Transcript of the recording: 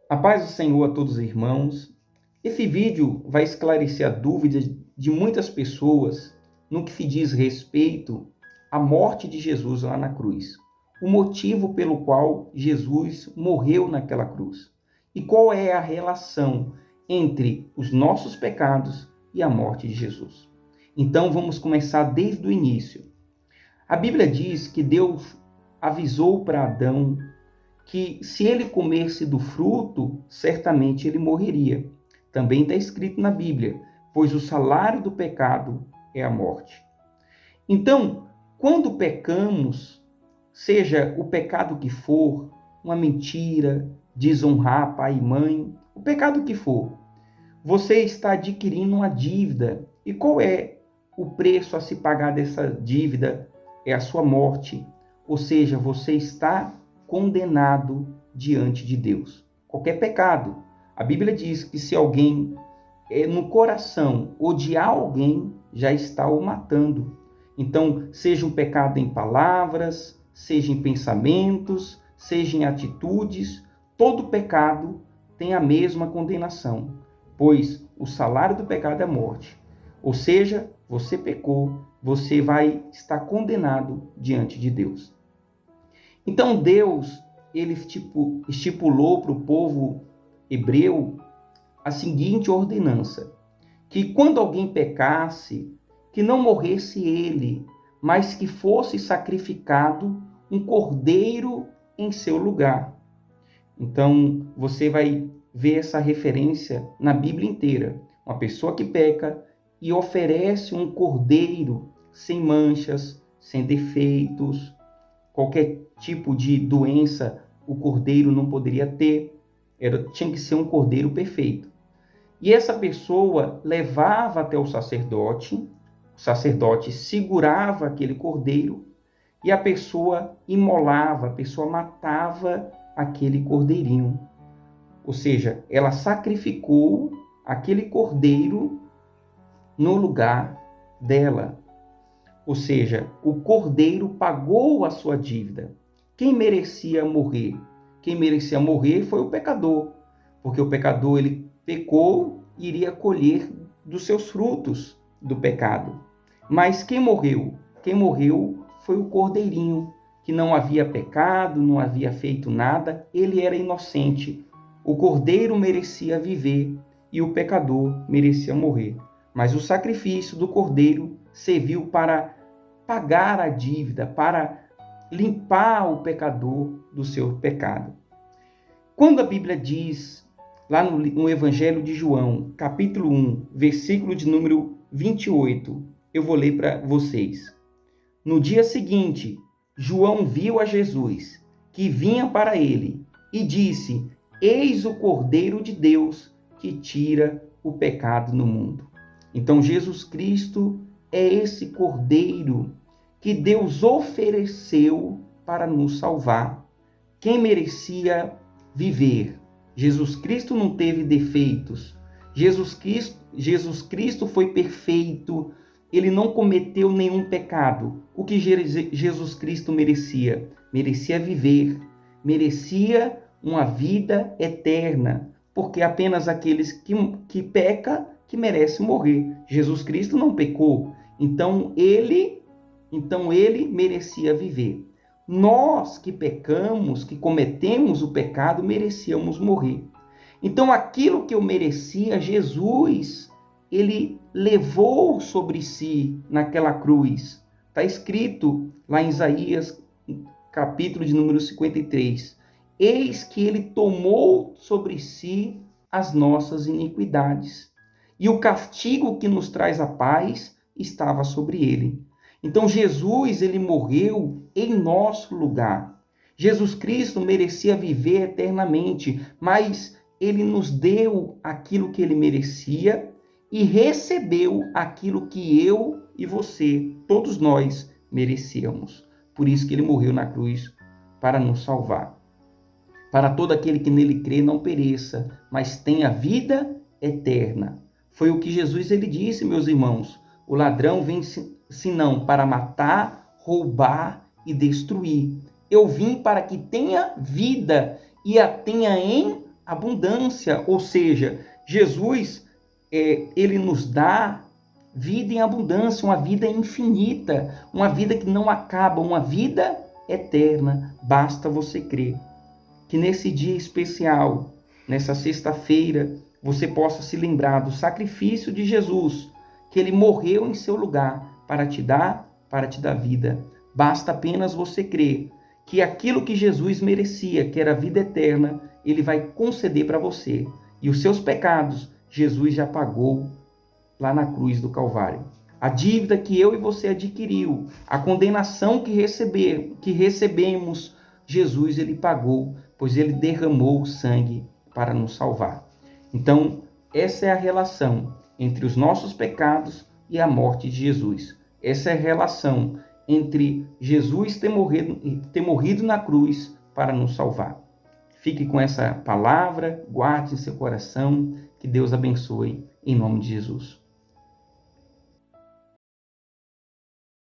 A paz do Senhor a todos os irmãos. Esse vídeo vai esclarecer a dúvida de muitas pessoas no que se diz respeito à morte de Jesus lá na cruz. O motivo pelo qual Jesus morreu naquela cruz. E qual é a relação entre os nossos pecados e a morte de Jesus. Então vamos começar desde o início. A Bíblia diz que Deus avisou para Adão que se ele comesse do fruto, certamente ele morreria. Também está escrito na Bíblia, pois o salário do pecado é a morte. Então, quando pecamos, seja o pecado que for, uma mentira, desonrar pai e mãe, o pecado que for, você está adquirindo uma dívida. E qual é o preço a se pagar dessa dívida? É a sua morte. Ou seja, você está condenado diante de Deus. Qualquer pecado. A Bíblia diz que se alguém no coração odiar alguém, já está o matando. Então, seja um pecado em palavras, seja em pensamentos, seja em atitudes, todo pecado tem a mesma condenação, pois o salário do pecado é a morte. Ou seja, você pecou, você vai estar condenado diante de Deus. Então Deus, ele estipulou para o povo hebreu a seguinte ordenança, que quando alguém pecasse, que não morresse ele, mas que fosse sacrificado um cordeiro em seu lugar. Então você vai ver essa referência na Bíblia inteira. Uma pessoa que peca e oferece um cordeiro sem manchas, sem defeitos, qualquer tipo de doença o cordeiro não poderia ter, tinha que ser um cordeiro perfeito. E essa pessoa levava até o sacerdote segurava aquele cordeiro e a pessoa imolava, a pessoa matava aquele cordeirinho. Ou seja, ela sacrificou aquele cordeiro no lugar dela. Ou seja, o cordeiro pagou a sua dívida. Quem merecia morrer? Quem merecia morrer foi o pecador, porque o pecador ele pecou e iria colher dos seus frutos do pecado. Mas quem morreu? Quem morreu foi o cordeirinho, que não havia pecado, não havia feito nada, ele era inocente. O cordeiro merecia viver e o pecador merecia morrer. Mas o sacrifício do cordeiro serviu para pagar a dívida, para limpar o pecador do seu pecado. Quando a Bíblia diz, lá no Evangelho de João, capítulo 1, versículo de número 28, eu vou ler para vocês. No dia seguinte, João viu a Jesus, que vinha para ele, e disse: Eis o Cordeiro de Deus, que tira o pecado no mundo. Então, Jesus Cristo é esse Cordeiro que Deus ofereceu para nos salvar. Quem merecia viver? Jesus Cristo não teve defeitos. Jesus Cristo foi perfeito. Ele não cometeu nenhum pecado. O que Jesus Cristo merecia? Merecia viver. Merecia uma vida eterna. Porque apenas aqueles que pecam que merecem morrer. Jesus Cristo não pecou. Então ele merecia viver. Nós que pecamos, que cometemos o pecado, merecíamos morrer. Então aquilo que eu merecia, Jesus, ele levou sobre si naquela cruz. Está escrito lá em Isaías, capítulo de número 53. Eis que ele tomou sobre si as nossas iniquidades. E o castigo que nos traz a paz estava sobre ele. Então Jesus, ele morreu em nosso lugar. Jesus Cristo merecia viver eternamente, mas ele nos deu aquilo que ele merecia e recebeu aquilo que eu e você, todos nós, merecíamos. Por isso que ele morreu na cruz para nos salvar. Para todo aquele que nele crê não pereça, mas tenha vida eterna. Foi o que Jesus ele disse, meus irmãos. O ladrão vem senão para matar, roubar e destruir. Eu vim para que tenha vida e a tenha em abundância, ou seja, Jesus, ele nos dá vida em abundância, uma vida infinita, uma vida que não acaba, uma vida eterna. Basta você crer. Que nesse dia especial, nessa sexta-feira, você possa se lembrar do sacrifício de Jesus, que ele morreu em seu lugar para te dar vida. Basta apenas você crer que aquilo que Jesus merecia, que era a vida eterna, ele vai conceder para você. E os seus pecados, Jesus já pagou lá na cruz do Calvário. A dívida que eu e você adquiriu, a condenação que recebemos, Jesus ele pagou, pois ele derramou o sangue para nos salvar. Então, essa é a relação entre os nossos pecados e a morte de Jesus. Essa é a relação entre Jesus ter morrido na cruz para nos salvar. Fique com essa palavra, guarde em seu coração, que Deus abençoe, em nome de Jesus.